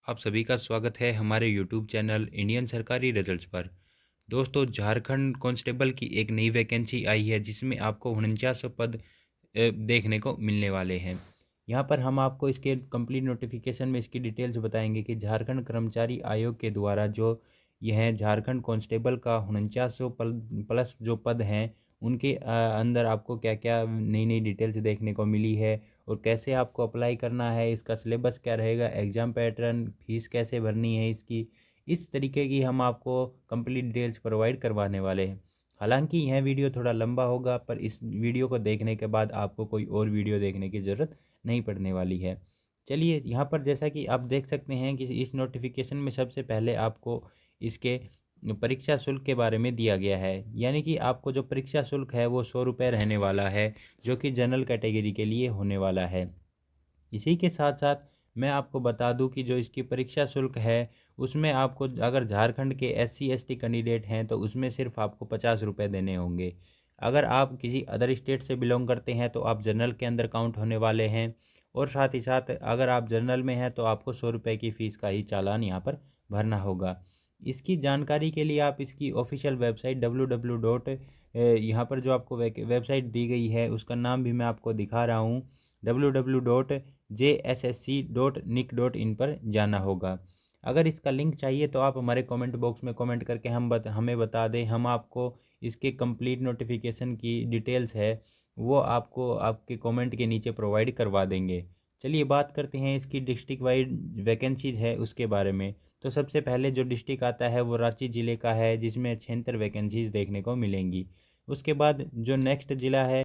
आप सभी का स्वागत है हमारे यूट्यूब चैनल इंडियन सरकारी रिजल्ट्स पर। दोस्तों, झारखंड कांस्टेबल की एक नई वैकेंसी आई है जिसमें आपको 49 पद देखने को मिलने वाले हैं। यहाँ पर हम आपको इसके कंप्लीट नोटिफिकेशन में इसकी डिटेल्स बताएंगे कि झारखंड कर्मचारी आयोग के द्वारा जो यह झारखंड कांस्टेबल का 49 प्लस जो पद हैं उनके अंदर आपको क्या क्या नई नई डिटेल्स देखने को मिली है और कैसे आपको अप्लाई करना है, इसका सिलेबस क्या रहेगा, एग्ज़ाम पैटर्न, फीस कैसे भरनी है इसकी, इस तरीके की हम आपको कंप्लीट डिटेल्स प्रोवाइड करवाने वाले हैं। हालांकि यह वीडियो थोड़ा लंबा होगा, पर इस वीडियो को देखने के बाद आपको कोई और वीडियो देखने की ज़रूरत नहीं पड़ने वाली है। चलिए, यहाँ पर जैसा कि आप देख सकते हैं कि इस नोटिफिकेशन में सबसे पहले आपको इसके परीक्षा शुल्क के बारे में दिया गया है। यानी कि आपको जो परीक्षा शुल्क है वो 100 रुपये रहने वाला है, जो कि जनरल कैटेगरी के लिए होने वाला है। इसी के साथ साथ मैं आपको बता दूं कि जो इसकी परीक्षा शुल्क है उसमें आपको, अगर झारखंड के SC ST कैंडिडेट हैं तो उसमें सिर्फ आपको 50 रुपये देने होंगे। अगर आप किसी अदर स्टेट से बिलोंग करते हैं तो आप जनरल के अंदर काउंट होने वाले हैं। और साथ ही साथ अगर आप जनरल में हैं तो आपको 100 रुपये की फ़ीस का ही चालान यहाँ पर भरना होगा। इसकी जानकारी के लिए आप इसकी ऑफिशियल वेबसाइट www डॉट यहाँ पर जो आपको वेबसाइट दी गई है उसका नाम भी मैं आपको दिखा रहा हूँ, www.jssc.nic.in पर जाना होगा। अगर इसका लिंक चाहिए तो आप हमारे कमेंट बॉक्स में कमेंट करके हमें बता दें, हम आपको इसके कंप्लीट नोटिफिकेशन की डिटेल्स है वो आपको आपके कमेंट के नीचे प्रोवाइड करवा देंगे। चलिए बात करते हैं इसकी डिस्ट्रिक्ट वाइड वैकेंसीज है उसके बारे में। तो सबसे पहले जो डिस्ट्रिक्ट आता है वो रांची ज़िले का है, जिसमें 76 वैकेंसीज देखने को मिलेंगी। उसके बाद जो नेक्स्ट ज़िला है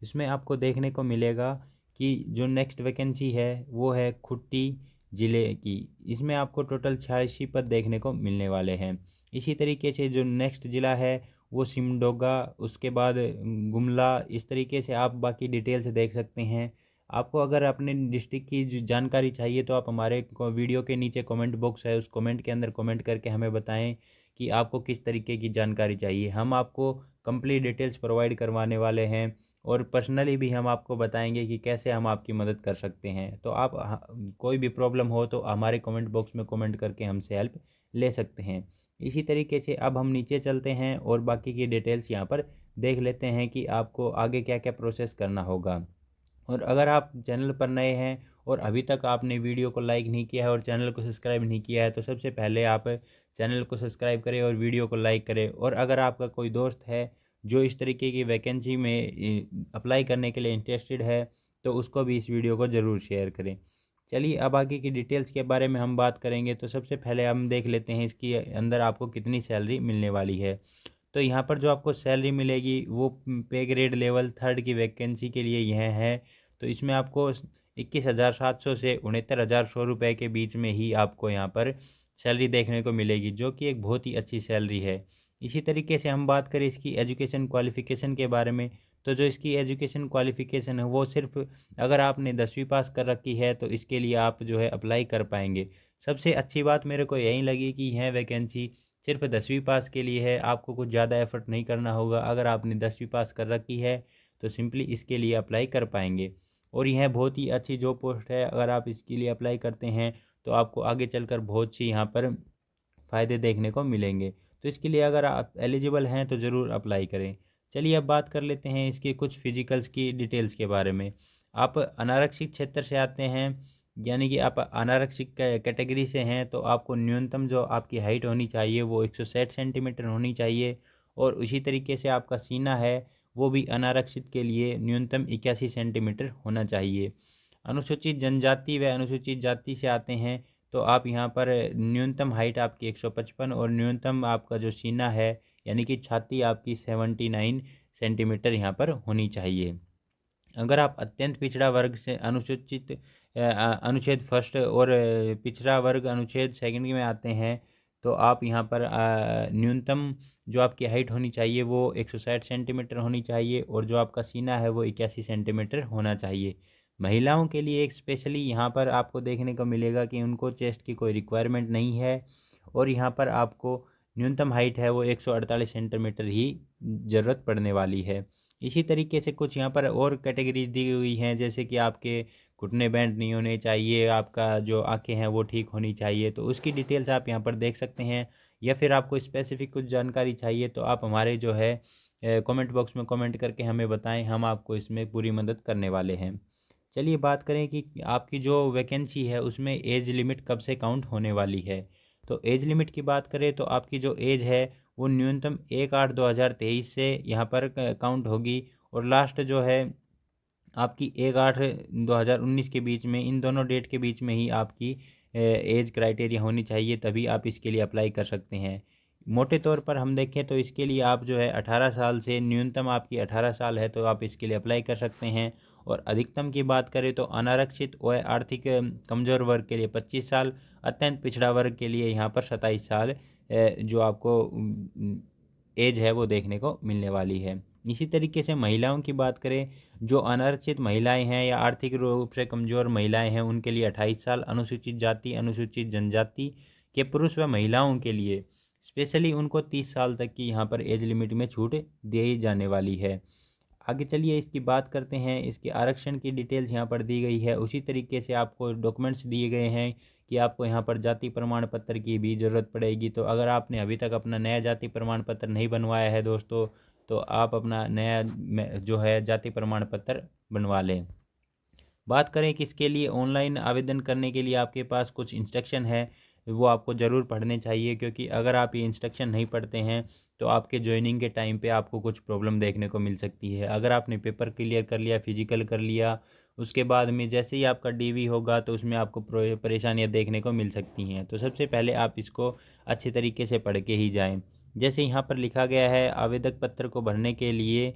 इसमें आपको देखने को मिलेगा कि जो नेक्स्ट वैकेंसी है वो है खुट्टी ज़िले की। इसमें आपको टोटल 86 पद देखने को मिलने वाले हैं। इसी तरीके से जो नेक्स्ट ज़िला है वो सिमडोगा, उसके बाद गुमला, इस तरीके से आप बाकी डिटेल्स देख सकते हैं। आपको अगर अपने डिस्ट्रिक्ट की जो जानकारी चाहिए तो आप हमारे वीडियो के नीचे कमेंट बॉक्स है, उस कमेंट के अंदर कमेंट करके हमें बताएं कि आपको किस तरीके की जानकारी चाहिए। हम आपको कंप्लीट डिटेल्स प्रोवाइड करवाने वाले हैं और पर्सनली भी हम आपको बताएंगे कि कैसे हम आपकी मदद कर सकते हैं। तो आप कोई भी प्रॉब्लम हो तो हमारे कमेंट बॉक्स में कमेंट करके हमसे हेल्प ले सकते हैं। इसी तरीके से अब हम नीचे चलते हैं और बाकी की डिटेल्स यहाँ पर देख लेते हैं कि आपको आगे क्या क्या प्रोसेस करना होगा। और अगर आप चैनल पर नए हैं और अभी तक आपने वीडियो को लाइक नहीं किया है और चैनल को सब्सक्राइब नहीं किया है तो सबसे पहले आप चैनल को सब्सक्राइब करें और वीडियो को लाइक करें। और अगर आपका कोई दोस्त है जो इस तरीके की वैकेंसी में अप्लाई करने के लिए इंटरेस्टेड है तो उसको भी इस वीडियो को ज़रूर शेयर करें। चलिए अब आगे की डिटेल्स के बारे में हम बात करेंगे। तो सबसे पहले हम देख लेते हैं इसकी अंदर आपको कितनी सैलरी मिलने वाली है। तो यहाँ पर जो आपको सैलरी मिलेगी वो पे ग्रेड लेवल 3 की वैकेंसी के लिए यह है। तो इसमें आपको 21,700 से 69,100 रुपये के बीच में ही आपको यहाँ पर सैलरी देखने को मिलेगी, जो कि एक बहुत ही अच्छी सैलरी है। इसी तरीके से हम बात करें इसकी एजुकेशन क्वालिफ़िकेशन के बारे में। तो जो इसकी एजुकेशन क्वालिफ़िकेशन है वो सिर्फ, अगर आपने 10वीं पास कर रखी है तो इसके लिए आप जो है अप्लाई कर पाएंगे। सबसे अच्छी बात मेरे को यही लगी कि यह वैकेंसी सिर्फ 10वीं पास के लिए है, आपको कुछ ज़्यादा एफर्ट नहीं करना होगा। अगर आपने 10वीं पास कर रखी है तो सिंपली इसके लिए अप्लाई कर पाएंगे। और यह बहुत ही अच्छी जॉब पोस्ट है, अगर आप इसके लिए अप्लाई करते हैं तो आपको आगे चलकर बहुत सी यहाँ पर फ़ायदे देखने को मिलेंगे। तो इसके लिए अगर आप एलिजिबल हैं तो ज़रूर अप्लाई करें। चलिए अब बात कर लेते हैं इसके कुछ फिजिकल्स की डिटेल्स के बारे में। आप अनारक्षित क्षेत्र से आते हैं, यानी कि आप अनारक्षित कैटेगरी से हैं, तो आपको न्यूनतम जो आपकी हाइट होनी चाहिए वो 160 सेंटीमीटर होनी चाहिए। और उसी तरीके से आपका सीना है वो भी अनारक्षित के लिए न्यूनतम 81 सेंटीमीटर होना चाहिए। अनुसूचित जनजाति व अनुसूचित जाति से आते हैं तो आप यहाँ पर न्यूनतम हाइट आपकी 155 और न्यूनतम आपका जो सीना है यानी कि छाती आपकी 79 सेंटीमीटर यहाँ पर होनी चाहिए। अगर आप अत्यंत पिछड़ा वर्ग से अनुसूचित अनुच्छेद फर्स्ट और पिछड़ा वर्ग अनुच्छेद सेकंड में आते हैं तो आप यहाँ पर न्यूनतम जो आपकी हाइट होनी चाहिए वो 160 सेंटीमीटर होनी चाहिए और जो आपका सीना है वो 81 सेंटीमीटर होना चाहिए। महिलाओं के लिए एक स्पेशली यहाँ पर आपको देखने को मिलेगा कि उनको चेस्ट की कोई रिक्वायरमेंट नहीं है और यहाँ पर आपको न्यूनतम हाइट है वो 148 सेंटीमीटर ही ज़रूरत पड़ने वाली है। इसी तरीके से कुछ यहाँ पर और कैटेगरीज दी हुई हैं, जैसे कि आपके घुटने बैंड नहीं होने चाहिए, आपका जो आँखें हैं वो ठीक होनी चाहिए, तो उसकी डिटेल्स आप यहाँ पर देख सकते हैं। या फिर आपको स्पेसिफ़िक कुछ जानकारी चाहिए तो आप हमारे जो है कमेंट बॉक्स में कमेंट करके हमें बताएँ, हम आपको इसमें पूरी मदद करने वाले हैं। चलिए बात करें कि आपकी जो वैकेंसी है उसमें एज लिमिट कब से काउंट होने वाली है। तो एज लिमिट की बात करें तो आपकी जो एज है वो न्यूनतम 1/8/2023 से यहाँ पर काउंट होगी, और लास्ट जो है आपकी 1/8/2019 के बीच में, इन दोनों डेट के बीच में ही आपकी एज क्राइटेरिया होनी चाहिए, तभी आप इसके लिए अप्लाई कर सकते हैं। मोटे तौर पर हम देखें तो इसके लिए आप जो है 18 साल से, न्यूनतम आपकी 18 साल है तो आप इसके लिए अप्लाई कर सकते हैं। और अधिकतम की बात करें तो अनारक्षित व आर्थिक कमज़ोर वर्ग के लिए 25 साल, अत्यंत पिछड़ा वर्ग के लिए यहाँ पर 27 साल जो आपको एज है वो देखने को मिलने वाली है। इसी तरीके से महिलाओं की बात करें, जो अनारक्षित महिलाएं हैं या आर्थिक रूप से कमज़ोर महिलाएं हैं उनके लिए 28 साल, अनुसूचित जाति अनुसूचित जनजाति के पुरुष व महिलाओं के लिए स्पेशली उनको 30 साल तक की यहाँ पर एज लिमिट में छूट दी जाने वाली है। आगे चलिए इसकी बात करते हैं। इसके आरक्षण की डिटेल्स यहाँ पर दी गई है। उसी तरीके से आपको डॉक्यूमेंट्स दिए गए हैं कि आपको यहाँ पर जाति प्रमाण पत्र की भी ज़रूरत पड़ेगी। तो अगर आपने अभी तक अपना नया जाति प्रमाण पत्र नहीं बनवाया है दोस्तों, तो आप अपना नया जो है जाति प्रमाण पत्र बनवा लें। बात करें कि इसके लिए ऑनलाइन आवेदन करने के लिए आपके पास कुछ इंस्ट्रक्शन है, वो आपको ज़रूर पढ़ने चाहिए, क्योंकि अगर आप ये इंस्ट्रक्शन नहीं पढ़ते हैं तो आपके ज्वाइनिंग के टाइम पे आपको कुछ प्रॉब्लम देखने को मिल सकती है। अगर आपने पेपर क्लियर कर लिया, फिजिकल कर लिया, उसके बाद में जैसे ही आपका डीवी होगा तो उसमें आपको परेशानियाँ देखने को मिल सकती हैं। तो सबसे पहले आप इसको अच्छे तरीके से पढ़ के ही जाएँ। जैसे यहाँ पर लिखा गया है, आवेदक पत्र को भरने के लिए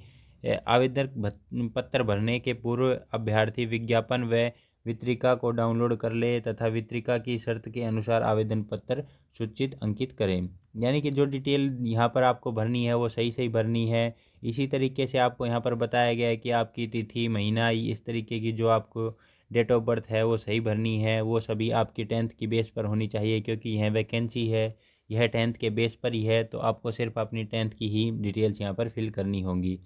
पत्र भरने के पूर्व अभ्यर्थी विज्ञापन व वितरिका को डाउनलोड कर ले तथा वितरिका की शर्त के अनुसार आवेदन पत्र सूचित अंकित करें। यानी कि जो डिटेल यहाँ पर आपको भरनी है वो सही सही भरनी है। इसी तरीके से आपको यहाँ पर बताया गया है कि आपकी तिथि, महीना, इस तरीके की जो आपको डेट ऑफ बर्थ है वो सही भरनी है। वो सभी आपकी 10th की बेस पर होनी चाहिए, क्योंकि यह वैकेंसी है, यह 10th के बेस पर ही है, तो आपको सिर्फ अपनी 10th की ही डिटेल्स यहाँ पर फिल करनी होंगी।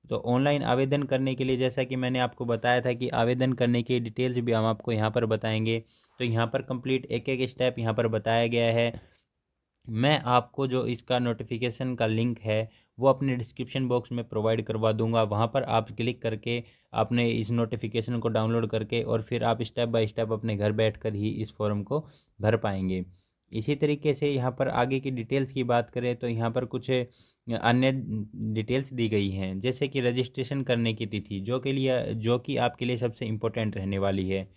तो ऑनलाइन आवेदन करने के लिए जैसा कि मैंने आपको बताया था कि आवेदन करने की डिटेल्स भी हम आपको यहाँ पर बताएंगे। तो यहाँ पर कंप्लीट एक एक स्टेप यहाँ पर बताया गया है। मैं आपको जो इसका नोटिफिकेशन का लिंक है वो अपने डिस्क्रिप्शन बॉक्स में प्रोवाइड करवा दूंगा। वहाँ पर आप क्लिक करके आपने इस नोटिफिकेशन को डाउनलोड करके और फिर आप स्टेप बाय स्टेप अपने घर बैठकर ही इस फॉर्म को भर पाएंगे। इसी तरीके से यहाँ पर आगे की डिटेल्स की बात करें तो यहाँ पर कुछ अन्य डिटेल्स दी गई हैं, जैसे कि रजिस्ट्रेशन करने की तिथि जो कि आपके लिए सबसे इम्पोर्टेंट रहने वाली है।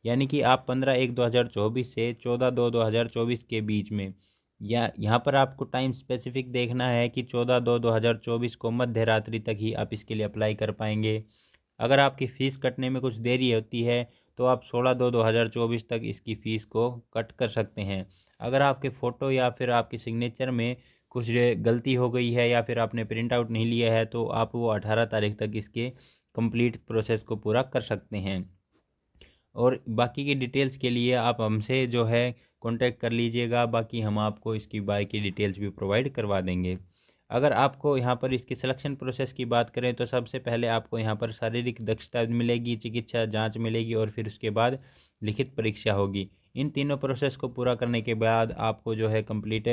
यानी कि आप 15/1/2024 से 14/2/2024 के बीच में, या यहाँ पर आपको टाइम स्पेसिफिक देखना है कि 14/2/2024 को मध्य रात्रि तक ही आप इसके लिए अप्लाई कर पाएंगे। अगर आपकी फ़ीस कटने में कुछ देरी होती है तो आप 16/2/2024 तक इसकी फ़ीस को कट कर सकते हैं। अगर आपके फ़ोटो या फिर आपकी सिग्नेचर में कुछ गलती हो गई है या फिर आपने प्रिंट आउट नहीं लिया है तो आप वो 18 तारीख तक इसके कंप्लीट प्रोसेस को पूरा कर सकते हैं। और बाकी की डिटेल्स के लिए आप हमसे जो है कांटेक्ट कर लीजिएगा, बाकी हम आपको इसकी बाकी डिटेल्स भी प्रोवाइड करवा देंगे। अगर आपको यहाँ पर इसकी सिलेक्शन प्रोसेस की बात करें तो सबसे पहले आपको यहाँ पर शारीरिक दक्षता मिलेगी, चिकित्सा जांच मिलेगी और फिर उसके बाद लिखित परीक्षा होगी। इन तीनों प्रोसेस को पूरा करने के बाद आपको जो है कंप्लीट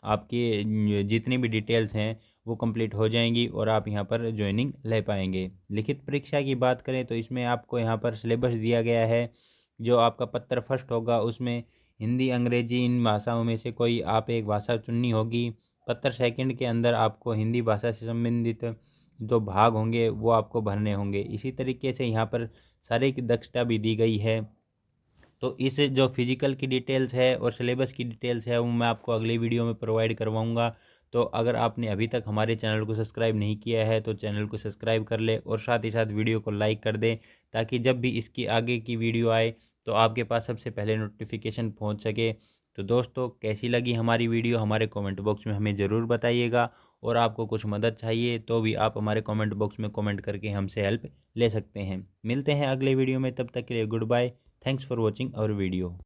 आपकी जितनी भी डिटेल्स हैं वो कंप्लीट हो जाएंगी और आप यहाँ पर ज्वाइनिंग ले पाएंगे। लिखित परीक्षा की बात करें तो इसमें आपको यहाँ पर सिलेबस दिया गया है। जो आपका पत्र फर्स्ट होगा उसमें हिंदी, अंग्रेजी, इन भाषाओं में से कोई आप एक भाषा चुननी होगी। पत्र सेकंड के अंदर आपको हिंदी भाषा से संबंधित जो भाग होंगे वो आपको भरने होंगे। इसी तरीके से यहाँ पर शारीरिक दक्षता भी दी गई है। तो इस जो फिजिकल की डिटेल्स है और सिलेबस की डिटेल्स है वो मैं आपको अगले वीडियो में प्रोवाइड करवाऊँगा। तो अगर आपने अभी तक हमारे चैनल को सब्सक्राइब नहीं किया है तो चैनल को सब्सक्राइब कर ले और साथ ही साथ वीडियो को लाइक कर दें, ताकि जब भी इसकी आगे की वीडियो आए तो आपके पास सबसे पहले नोटिफिकेशन पहुंच सके। तो दोस्तों, कैसी लगी हमारी वीडियो हमारे कमेंट बॉक्स में हमें ज़रूर बताइएगा, और आपको कुछ मदद चाहिए तो भी आप हमारे कमेंट बॉक्स में कमेंट करके हमसे हेल्प ले सकते हैं। मिलते हैं अगले वीडियो में, तब तक के लिए goodbye. Thanks for watching our video.